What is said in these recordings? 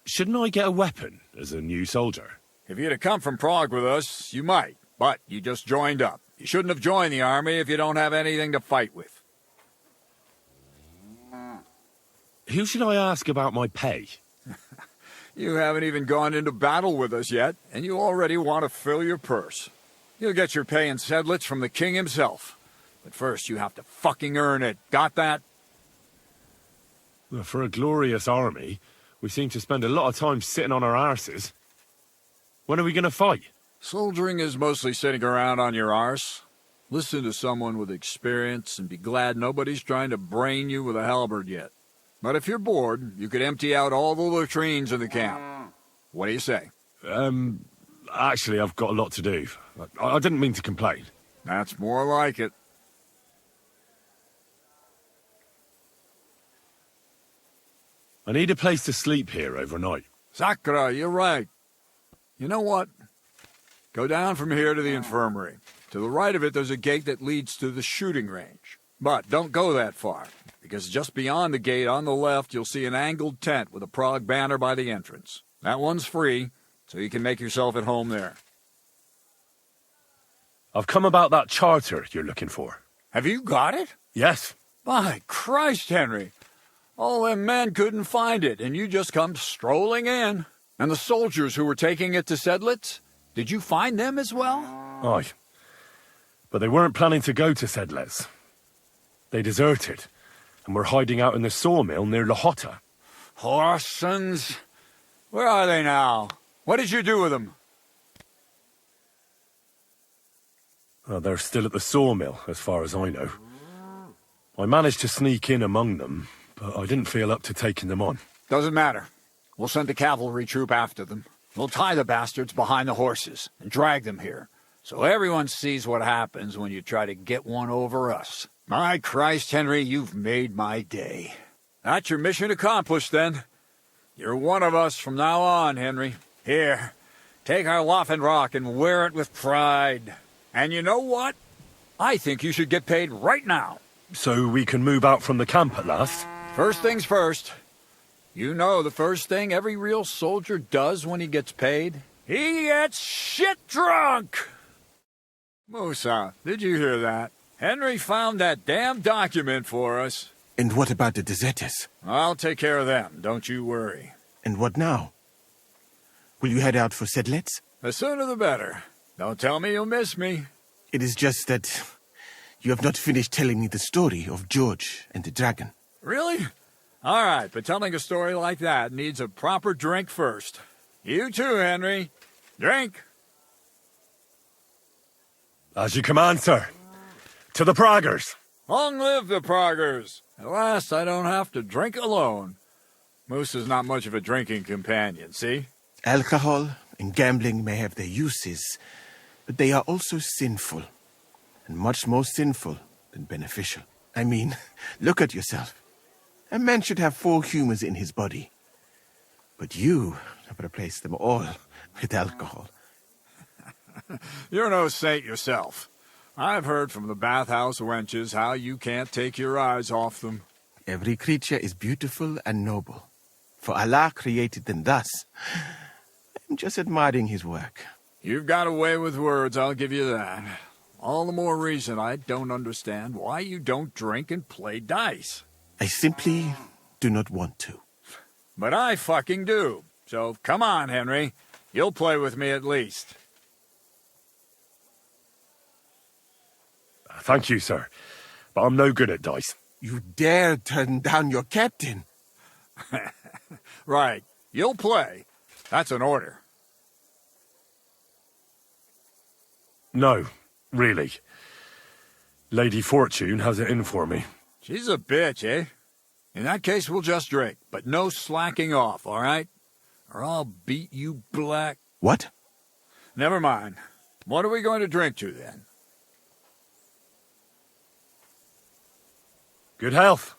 Shouldn't I get a weapon as a new soldier? If you'd have come from Prague with us, you might. But you just joined up. You shouldn't have joined the army if you don't have anything to fight with. Who should I ask about my pay? You haven't even gone into battle with us yet, and you already want to fill your purse. You'll get your pay in sedlets from the king himself. But first you have to fucking earn it. Got that? Well, for a glorious army, we seem to spend a lot of time sitting on our arses. When are we going to fight? Soldiering is mostly sitting around on your arse. Listen to someone with experience and be glad nobody's trying to brain you with a halberd yet. But if you're bored, you could empty out all the latrines in the camp. What do you say? Actually, I've got a lot to do. I didn't mean to complain. That's more like it. I need a place to sleep here overnight. Sakura, you're right. You know what? Go down from here to the infirmary. To the right of it, there's a gate that leads to the shooting range. But don't go that far, because just beyond the gate on the left, you'll see an angled tent with a Prague banner by the entrance. That one's free, so you can make yourself at home there. I've come about that charter you're looking for. Have you got it? Yes. By Christ, Henry. All them men couldn't find it, and you just come strolling in. And the soldiers who were taking it to Sedlitz, did you find them as well? Aye. But they weren't planning to go to Sedlitz. They deserted, and were hiding out in the sawmill near Lahota. Horsons. Where are they now? What did you do with them? Well, they're still at the sawmill, as far as I know. I managed to sneak in among them, but I didn't feel up to taking them on. Doesn't matter. We'll send a cavalry troop after them. We'll tie the bastards behind the horses and drag them here, so everyone sees what happens when you try to get one over us. My Christ, Henry, you've made my day. That's your mission accomplished, then. You're one of us from now on, Henry. Here, take our Waffenrock and wear it with pride. And you know what? I think you should get paid right now. So we can move out from the camp at last? First things first. You know the first thing every real soldier does when he gets paid? He gets shit drunk! Musa, did you hear that? Henry found that damn document for us. And what about the deserters? I'll take care of them, don't you worry. And what now? Will you head out for Sedlitz? The sooner the better. Don't tell me you'll miss me. It is just that you have not finished telling me the story of George and the dragon. Really? All right, but telling a story like that needs a proper drink first. You too, Henry. Drink. As you command, sir. To the Praggers. Long live the Praggers. At last, I don't have to drink alone. Moose is not much of a drinking companion, see? Alcohol and gambling may have their uses, but they are also sinful, and much more sinful than beneficial. I mean, look at yourself. A man should have 4 humors in his body, but you have replaced them all with alcohol. You're no saint yourself. I've heard from the bathhouse wenches how you can't take your eyes off them. Every creature is beautiful and noble, for Allah created them thus. I'm just admiring his work. You've got a way with words, I'll give you that. All the more reason I don't understand why you don't drink and play dice. I simply do not want to. But I fucking do. So come on, Henry. You'll play with me at least. Thank you, sir. But I'm no good at dice. You dare turn down your captain? Right. You'll play. That's an order. No, really. Lady Fortune has it in for me. She's a bitch, eh? In that case, we'll just drink, but no slacking off, all right? Or I'll beat you black. What? Never mind. What are we going to drink to, then? Good health.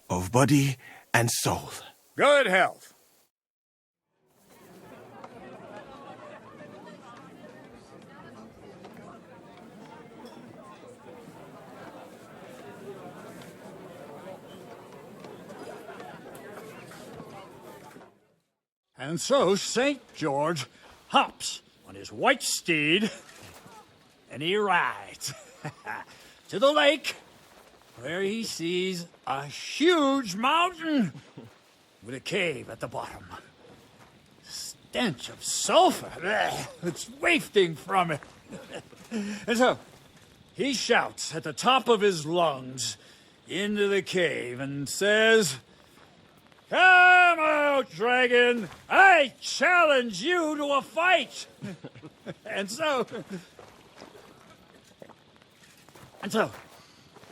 Of body and soul. Good health. And so St. George hops on his white steed, and he rides to the lake, where he sees a huge mountain with a cave at the bottom. Stench of sulfur, it's wafting from it. And so he shouts at the top of his lungs into the cave and says, "Come out, dragon! I challenge you to a fight!" And so,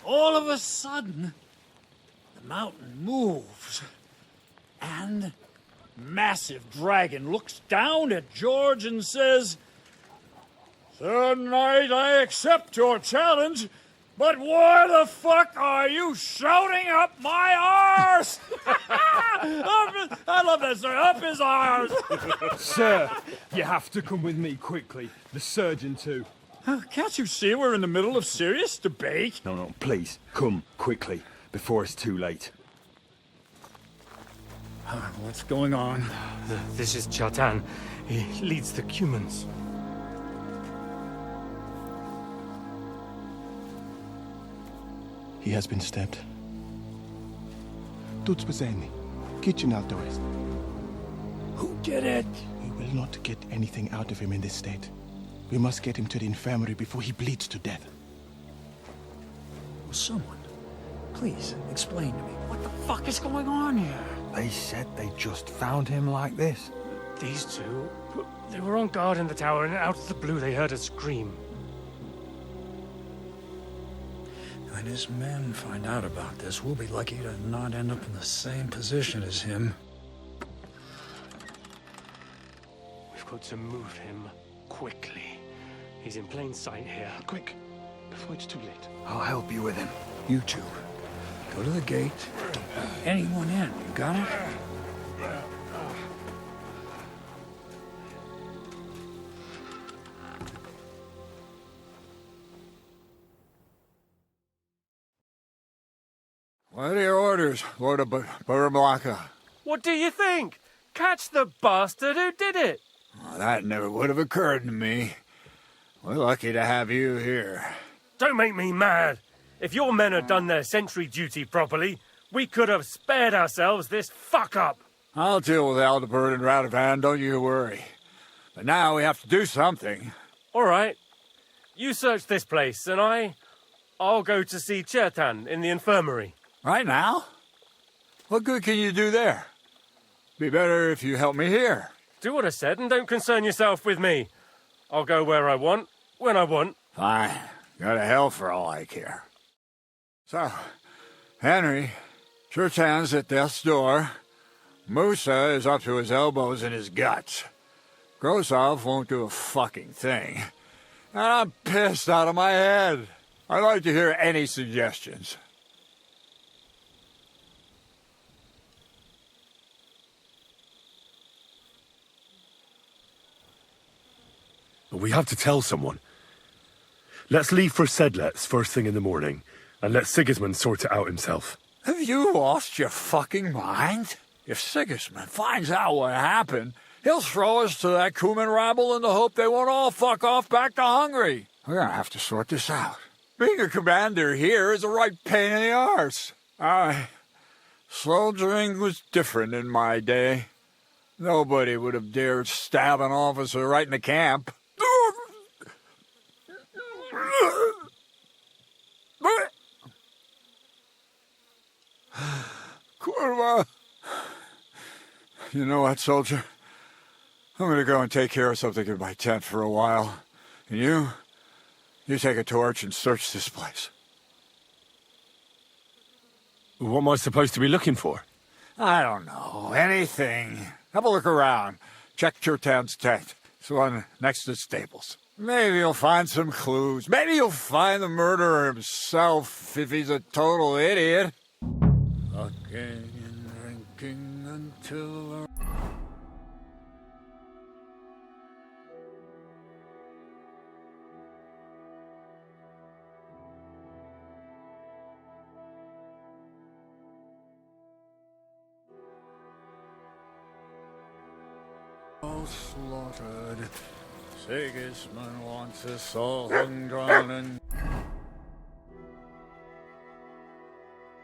all of a sudden, the mountain moves, and massive dragon looks down at George and says, "Sir Knight, I accept your challenge, but why the fuck are you shouting up my arse?" I love that, sir. Up his arse. Sir, you have to come with me quickly. The surgeon too. Can't you see we're in the middle of serious debate? No, please, come quickly, before it's too late. What's going on? This is Chatan. He leads the Cumans. He has been stabbed. Tuts Bazeni, kitchen out the west. Who did it? We will not get anything out of him in this state. We must get him to the infirmary before he bleeds to death. Someone, please explain to me what the fuck is going on here. They said they just found him like this. These two, they were on guard in the tower, and out of the blue they heard a scream. When his men find out about this, we'll be lucky to not end up in the same position as him. We've got to move him quickly. He's in plain sight here. Quick, before it's too late. I'll help you with him. You two, go to the gate. Anyone in, you got it? What are your orders, Lord of Burmlaka? What do you think? Catch the bastard who did it! Well, that never would have occurred to me. We're lucky to have you here. Don't make me mad. If your men had done their sentry duty properly, we could have spared ourselves this fuck-up. I'll deal with Aldebert and Radovan, don't you worry. But now we have to do something. All right. You search this place, and I'll go to see Chertan in the infirmary. Right now? What good can you do there? Be better if you help me here. Do what I said, and don't concern yourself with me. I'll go where I want, when I want. Fine. Go to hell for all I care. So, Henry, Chertan's at death's door. Musa is up to his elbows in his guts. Grosov won't do a fucking thing. And I'm pissed out of my head. I'd like to hear any suggestions. We have to tell someone. Let's leave for Sedlets first thing in the morning, and let Sigismund sort it out himself. Have you lost your fucking mind? If Sigismund finds out what happened, he'll throw us to that Cuman rabble in the hope they won't all fuck off back to Hungary. We're gonna have to sort this out. Being a commander here is a right pain in the arse. Soldiering was different in my day. Nobody would have dared stab an officer right in the camp. Kurva. You know what, soldier? I'm gonna go and take care of something in my tent for a while. And you take a torch and search this place. What am I supposed to be looking for? I don't know. Anything. Have a look around. Check Chertan's tent. It's the one next to the stables. Maybe you'll find some clues. Maybe you'll find the murderer himself if he's a total idiot. Fucking and drinking until... All slaughtered. Sigismund wants us all hung, drawn, and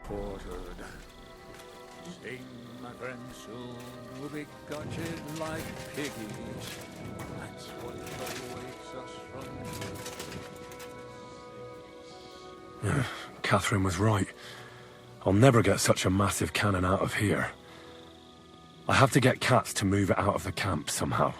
quartered. Sing, my friends, soon we'll be gutted like piggies. That's what awaits us from Catherine was right. I'll never get such a massive cannon out of here. I have to get Cats to move it out of the camp somehow.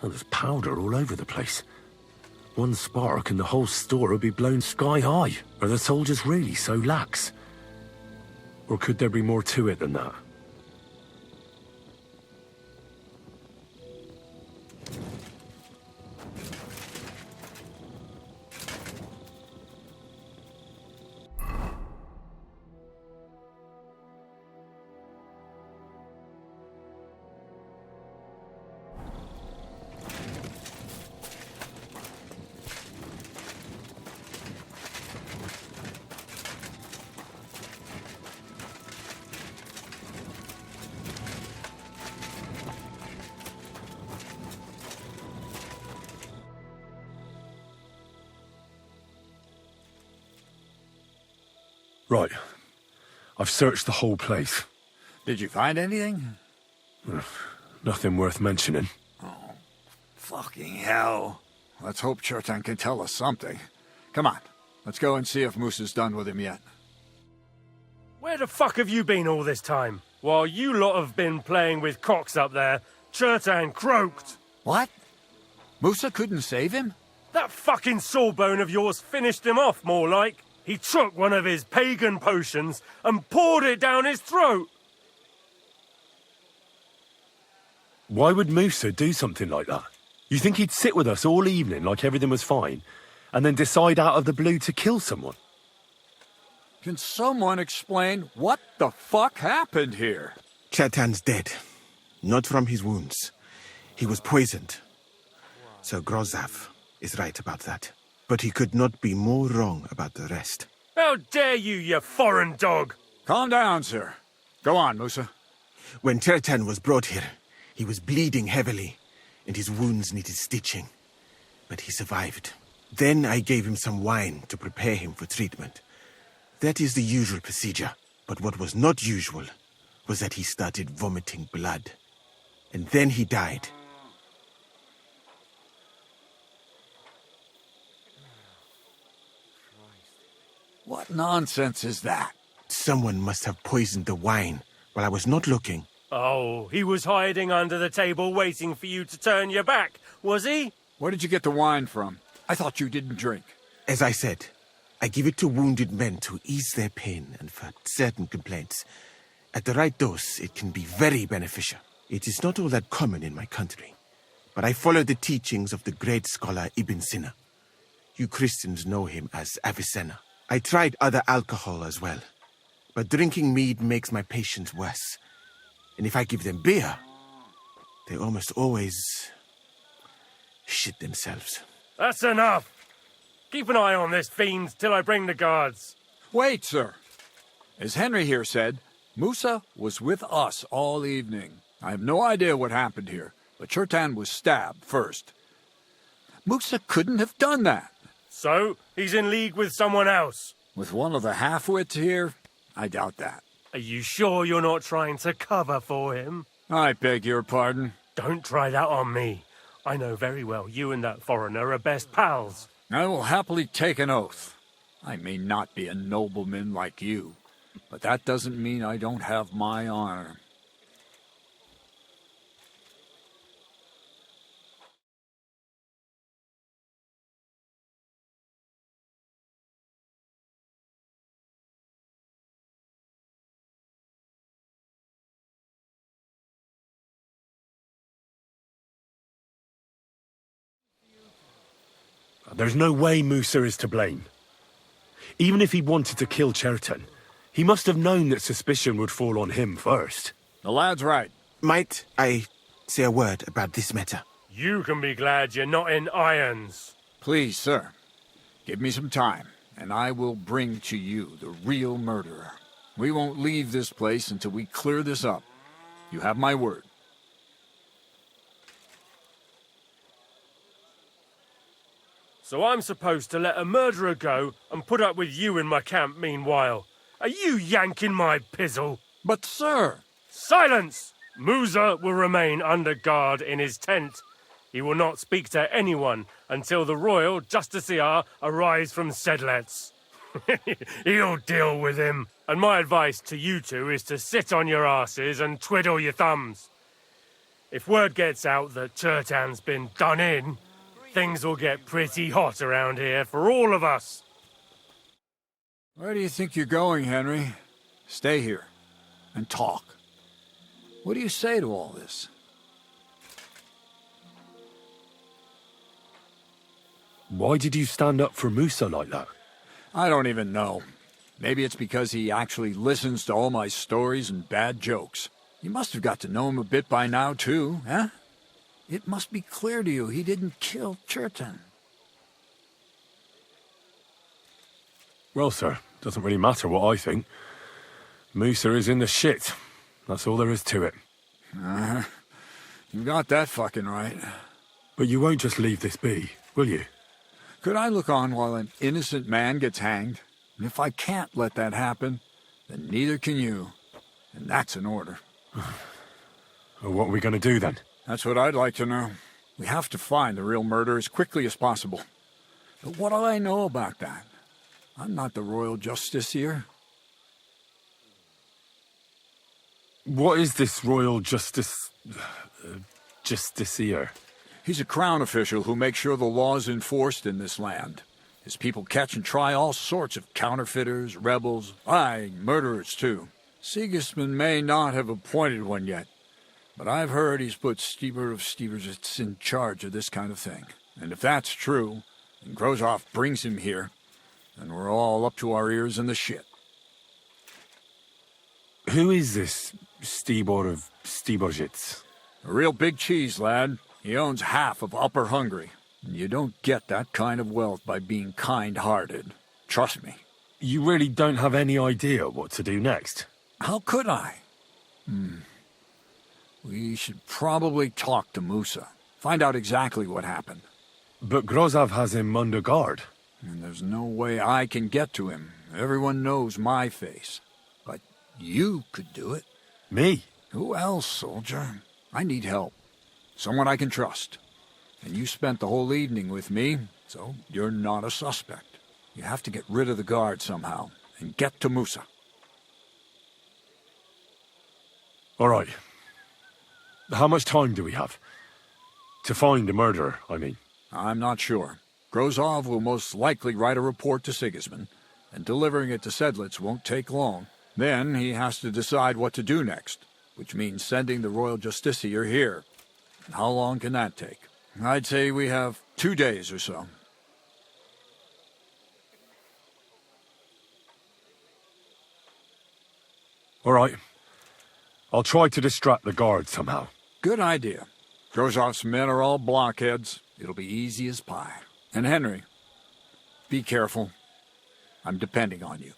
Oh, there's powder all over the place. One spark and the whole store would be blown sky high. Are the soldiers really so lax? Or could there be more to it than that? Right. I've searched the whole place. Did you find anything? Nothing worth mentioning. Oh, fucking hell. Let's hope Chertan can tell us something. Come on, let's go and see if Moose is done with him yet. Where the fuck have you been all this time? While you lot have been playing with cocks up there, Chertan croaked. What? Musa couldn't save him? That fucking sawbone of yours finished him off, more like. He took one of his pagan potions and poured it down his throat. Why would Musa do something like that? You think he'd sit with us all evening like everything was fine, and then decide out of the blue to kill someone? Can someone explain what the fuck happened here? Chertan's dead. Not from his wounds. He was poisoned. Sir Grozav is right about that. But he could not be more wrong about the rest. How dare you, you foreign dog! Calm down, sir. Go on, Musa. When Chertan was brought here, he was bleeding heavily, and his wounds needed stitching. But he survived. Then I gave him some wine to prepare him for treatment. That is the usual procedure. But what was not usual was that he started vomiting blood. And then he died. What nonsense is that? Someone must have poisoned the wine while I was not looking. Oh, he was hiding under the table waiting for you to turn your back, was he? Where did you get the wine from? I thought you didn't drink. As I said, I give it to wounded men to ease their pain and for certain complaints. At the right dose, it can be very beneficial. It is not all that common in my country, but I follow the teachings of the great scholar Ibn Sina. You Christians know him as Avicenna. I tried other alcohol as well, but drinking mead makes my patients worse. And if I give them beer, they almost always shit themselves. That's enough. Keep an eye on this fiend till I bring the guards. Wait, sir. As Henry here said, Musa was with us all evening. I have no idea what happened here, but Chertan was stabbed first. Musa couldn't have done that. So, he's in league with someone else. With one of the half-wits here, I doubt that. Are you sure you're not trying to cover for him? I beg your pardon. Don't try that on me. I know very well you and that foreigner are best pals. I will happily take an oath. I may not be a nobleman like you, but that doesn't mean I don't have my honor. There's no way Musa is to blame. Even if he wanted to kill Chertan, he must have known that suspicion would fall on him first. The lad's right. Might I say a word about this matter? You can be glad you're not in irons. Please, sir, give me some time, and I will bring to you the real murderer. We won't leave this place until we clear this up. You have my word. So I'm supposed to let a murderer go and put up with you in my camp meanwhile. Are you yanking my pizzle? But, sir... Silence! Musa will remain under guard in his tent. He will not speak to anyone until the royal justiciar arrives from Sedlets. He'll deal with him. And my advice to you two is to sit on your asses and twiddle your thumbs. If word gets out that Turtan's been done in, things will get pretty hot around here for all of us. Where do you think you're going, Henry? Stay here and talk. What do you say to all this? Why did you stand up for Musa like that? I don't even know. Maybe it's because he actually listens to all my stories and bad jokes. You must have got to know him a bit by now, too, eh? It must be clear to you he didn't kill Turtan. Well, sir, doesn't really matter what I think. Musa is in the shit. That's all there is to it. You got that fucking right. But you won't just leave this be, will you? Could I look on while an innocent man gets hanged? And if I can't let that happen, then neither can you. And that's an order. Well, what are we going to do then? That's what I'd like to know. We have to find the real murderer as quickly as possible. But what do I know about that? I'm not the royal justiciar. What is this royal justiciar? He's a crown official who makes sure the law is enforced in this land. His people catch and try all sorts of counterfeiters, rebels, aye, murderers too. Sigismund may not have appointed one yet, but I've heard he's put Steber of Stebersitz in charge of this kind of thing. And if that's true, and Grozov brings him here, then we're all up to our ears in the shit. Who is this Stibor of Stebersitz? A real big cheese, lad. He owns half of Upper Hungary. And you don't get that kind of wealth by being kind-hearted. Trust me. You really don't have any idea what to do next? How could I? We should probably talk to Musa. Find out exactly what happened. But Grozov has him under guard. And there's no way I can get to him. Everyone knows my face. But you could do it. Me? Who else, soldier? I need help. Someone I can trust. And you spent the whole evening with me, so you're not a suspect. You have to get rid of the guard somehow, and get to Musa. All right. How much time do we have? To find the murderer, I mean. I'm not sure. Grozov will most likely write a report to Sigismund, and delivering it to Sedlitz won't take long. Then he has to decide what to do next, which means sending the royal justiciar here. And how long can that take? I'd say we have 2 days or so. All right. I'll try to distract the guard somehow. Good idea. Grozov's men are all blockheads. It'll be easy as pie. And Henry, be careful. I'm depending on you.